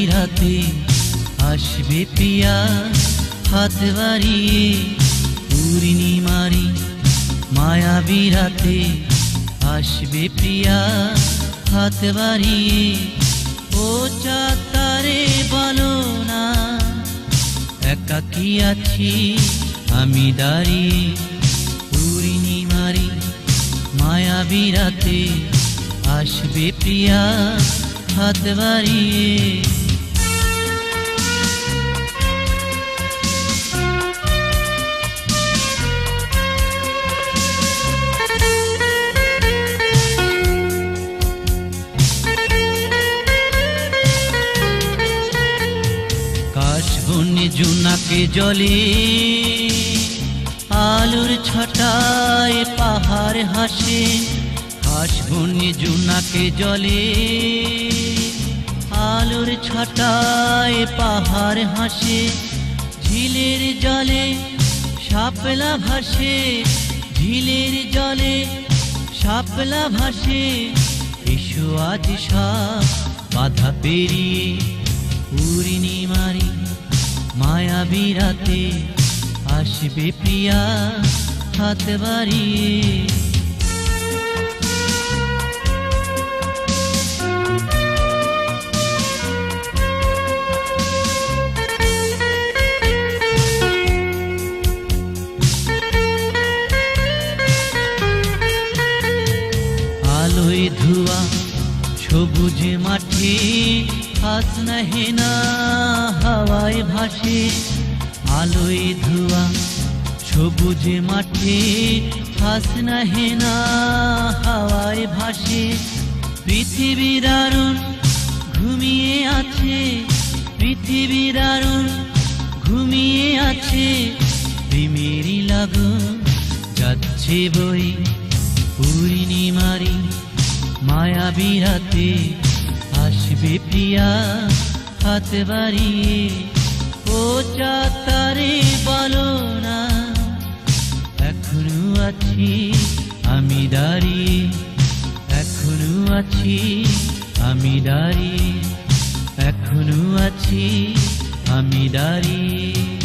রাতে আসবে প্রিয়া হাত বাড়িয়ে পূর্ণিমারি মায়াবী রাতে আসবে প্রিয়া হাত বাড়িয়ে ও চাঁতারে বলো না একাকী আছি আমি দাঁড়িয়ে পূর্ণিমারি মায়াবী রাতে আসবে প্রিয়া হাত বাড়িয়ে কাশবনে জোনাকে জলে আলোর ছটায় পাহাড় হাসে কাশবনে জোনাকে জলে আলোর ছটায় পাহাড় হাসে ঝিলের জলে শাপলা ভাসে ঝিলের জলে শাপলা ভাসে এসো আজ সব বাধা পেরিয়ে পূর্ণিমারি মায়াবী রাতে আসবে প্রিয়া হাত বাড়িয়ে আলোয় ধোয়া সবুজ মাঠে হাসনা হেনা হাওয়ায় ভাসে আলোয় ধোয়া সবুজ মাঠে হাসনা হেনা হাওয়ায় ভাসে পৃথিবীর আরুণ ঘুমিয়ে আছে পৃথিবীর আরুণ ঘুমিয়ে আছে প্রেমেরই লাগন যাচ্ছে বই পূর্ণিমারি মায়াবী রাতে আসবে প্রিয়া হাত বাড়িয়ে ও চাঁতারে বলো না এখনো আছি আমি দাঁড়িয়ে এখনো আছি আমি দাঁড়িয়ে এখনো আছি আমি দাঁড়িয়ে